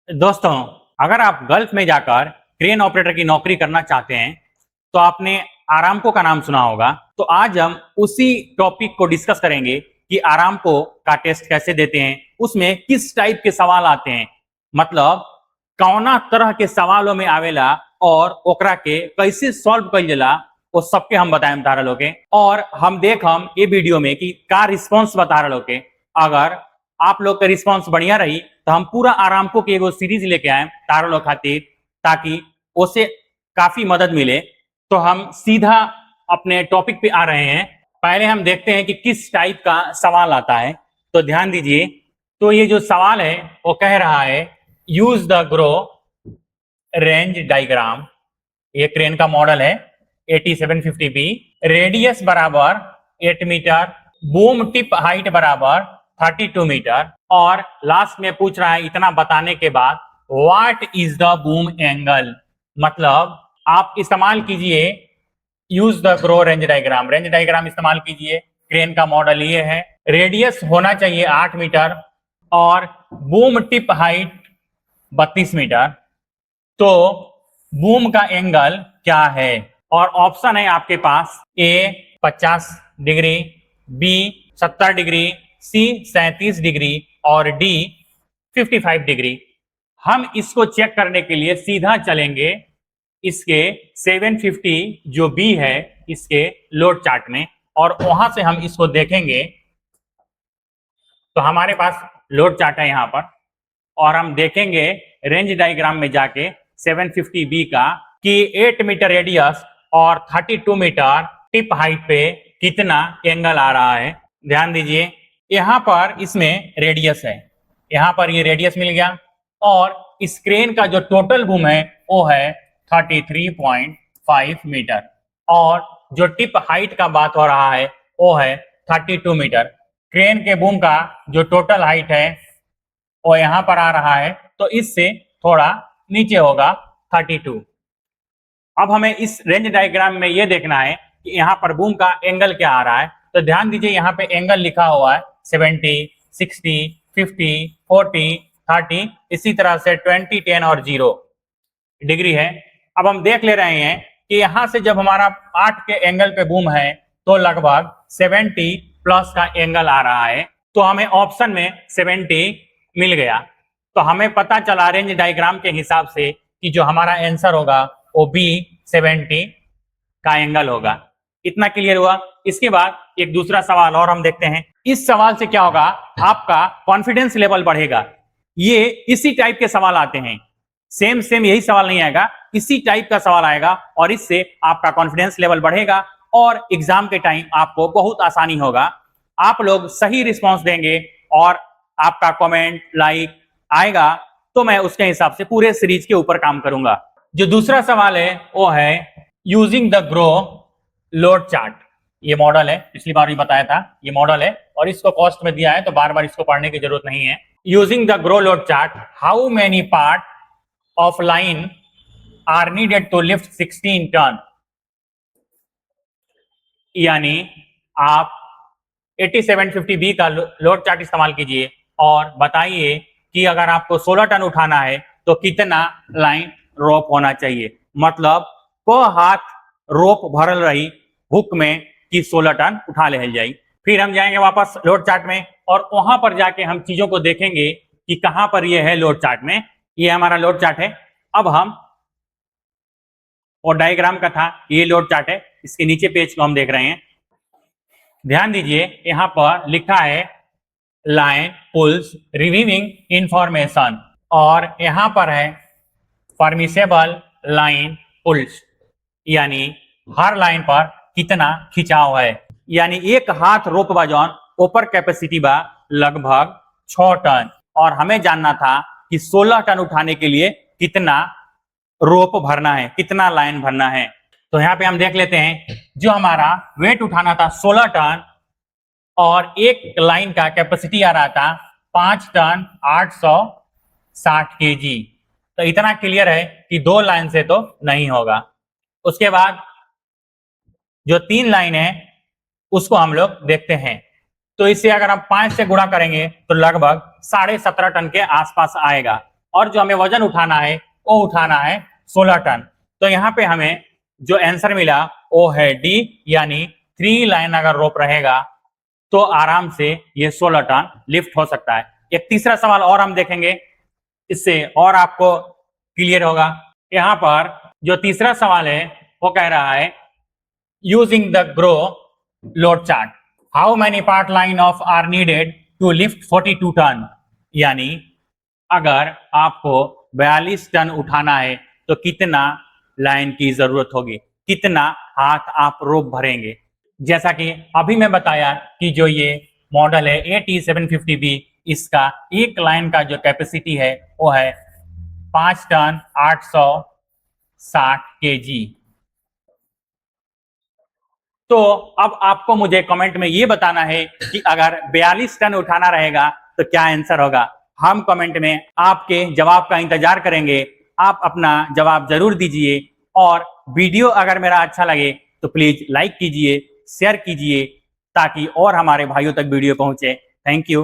दोस्तों, अगर आप गल्फ में जाकर क्रेन ऑपरेटर की नौकरी करना चाहते हैं तो आपने आरामको का नाम सुना होगा। तो आज हम उसी टॉपिक को डिस्कस करेंगे कि आरामको का टेस्ट कैसे देते हैं, उसमें किस टाइप के सवाल आते हैं, मतलब कौना तरह के सवालों में आवेला और ओकरा के कैसे सॉल्व कइल जाला, वो सबके हम बताएं तारा लोग के। और हम ये वीडियो में कि का रिस्पॉन्स बता रहा लोग के। अगर आप लोग का रिस्पॉन्स बढ़िया रही तो हम पूरा आरामको की एगो सीरीज लेके आए तारा लोग खातिर, ताकि उससे काफी मदद मिले। तो हम सीधा अपने टॉपिक पे आ रहे हैं। पहले हम देखते हैं कि किस टाइप का सवाल आता है। तो ध्यान दीजिए। तो ये जो सवाल है वो कह रहा है use the grow range diagram. ये क्रेन का मॉडल है 8750B। रेडियस बराबर 8 मीटर, बूम टिप हाइट बराबर 32 मीटर, और लास्ट में पूछ रहा है इतना बताने के बाद what is the boom angle. मतलब आप इस्तेमाल कीजिए use the grow range diagram. Range diagram इस्तेमाल कीजिए। क्रेन का मॉडल ये है, रेडियस होना चाहिए 8 मीटर और बूम टिप हाइट 32 मीटर। तो बूम का एंगल क्या है? और ऑप्शन है आपके पास ए 50 डिग्री, बी 70 डिग्री, सी 37 डिग्री और डी 55 डिग्री। हम इसको चेक करने के लिए सीधा चलेंगे इसके 750 जो बी है इसके लोड चार्ट में, और वहां से हम इसको देखेंगे। तो हमारे पास लोड चार्ट है यहाँ पर, और हम देखेंगे रेंज डायग्राम में जाके 750B का कि 8 मीटर रेडियस और 32 मीटर टिप हाइट पे कितना एंगल आ रहा है। ध्यान दीजिए, यहाँ पर इसमें रेडियस है, यहाँ पर ये रेडियस मिल गया, और इस क्रेन का जो टोटल बूम है वो है 33.5 मीटर, और जो टिप हाइट का बात हो रहा है वो है 32 मीटर। क्रेन के बूम का जो टोटल हाइट है वो यहां पर आ रहा है, तो इससे थोड़ा नीचे होगा 32। अब हमें इस रेंज डायग्राम में ये देखना है कि यहाँ पर बूम का एंगल क्या आ रहा है। तो ध्यान दीजिए, यहाँ पे एंगल लिखा हुआ है 70, 60, 50, 40, 30, इसी तरह से 20, 10 और 0 डिग्री है। अब हम देख ले रहे हैं कि यहां से जब हमारा 8 के एंगल पे बूम है तो लगभग 70 प्लस का एंगल आ रहा है। तो हमें ऑप्शन में 70 मिल गया। तो हमें पता चला रेंज डायग्राम के हिसाब से कि जो हमारा आंसर होगा वो बी 70 का एंगल होगा। इतना क्लियर हुआ। इसके बाद एक दूसरा सवाल और हम देखते हैं। इस सवाल से क्या होगा, आपका कॉन्फिडेंस लेवल बढ़ेगा। ये इसी टाइप के सवाल आते हैं, सेम यही सवाल नहीं आएगा, इसी टाइप का सवाल आएगा, और इससे आपका कॉन्फिडेंस लेवल बढ़ेगा और एग्जाम के टाइम आपको बहुत आसानी होगा। आप लोग सही रिस्पांस देंगे और आपका कमेंट लाइक आएगा तो मैं उसके हिसाब से पूरे सीरीज के ऊपर काम करूंगा। जो दूसरा सवाल है वो है using the grow load chart. ये मॉडल है, पिछली बार भी बताया था, ये मॉडल है और इसको कॉस्ट में दिया है, तो बार बार इसको पढ़ने की जरूरत नहीं है। Using the grow load chart, how many part of line are needed to lift 16 ton. यानी आप 8750B का लोड चार्ट इस्तेमाल कीजिए और बताइए कि अगर आपको 16 टन उठाना है तो कितना लाइन रोप होना चाहिए। मतलब को हाथ रोप भरल रही हुक में कि 16 टन उठा ले जाई। फिर हम जाएंगे वापस लोड चार्ट में और वहां पर जाके हम चीजों को देखेंगे कि कहां पर ये है लोड चार्ट में। ये हमारा लोड चार्ट है। अब हम, और डायग्राम का था, ये लोड चार्ट है, इसके नीचे पेज को हम देख रहे हैं। ध्यान दीजिए, यहां पर लिखा है लाइन पुल्स रिवीविंग इंफॉर्मेशन, और यहां पर है परमिसेबल लाइन पुल्स, यानी हर लाइन पर कितना खिंचाव है। यानी एक हाथ रोप वजन ऊपर कैपेसिटी बा लगभग 6 टन, और हमें जानना था कि 16 टन उठाने के लिए कितना रोप भरना है, कितना लाइन भरना है। तो यहाँ पे हम देख लेते हैं, जो हमारा वेट उठाना था 16 टन और एक लाइन का कैपेसिटी आ रहा था 5 टन 860 kg। तो इतना क्लियर है कि 2 लाइन से तो नहीं होगा। उसके बाद जो 3 लाइन है उसको हम लोग देखते हैं। तो इसे अगर हम 5 से गुणा करेंगे तो लगभग 17.5 टन के आसपास आएगा। और जो हमें वजन उठाना है वो उठाना है 16 टन। तो यहाँ पे हमें जो आंसर मिला वो है डी, यानी 3 लाइन अगर रोप रहेगा तो आराम से ये 16 टन लिफ्ट हो सकता है। एक तीसरा सवाल और हम देखेंगे, इससे और आपको क्लियर होगा। यहाँ पर जो तीसरा सवाल है वो कह रहा है using the grow load chart how many part line of are needed to lift 42 ton, यानी अगर आपको 42 टन उठाना है तो कितना लाइन की जरूरत होगी, कितना हाथ आप रोप भरेंगे। जैसा कि अभी मैं बताया कि जो ये मॉडल है AT750B, इसका एक लाइन का जो कैपेसिटी है वो है 5 टन 860 kg। तो अब आपको मुझे कमेंट में ये बताना है कि अगर 42 टन उठाना रहेगा तो क्या आंसर होगा। हम कमेंट में आपके जवाब का इंतजार करेंगे। आप अपना जवाब जरूर दीजिए और वीडियो अगर मेरा अच्छा लगे तो प्लीज लाइक कीजिए, शेयर कीजिए ताकि और हमारे भाइयों तक वीडियो पहुंचे। Thank you.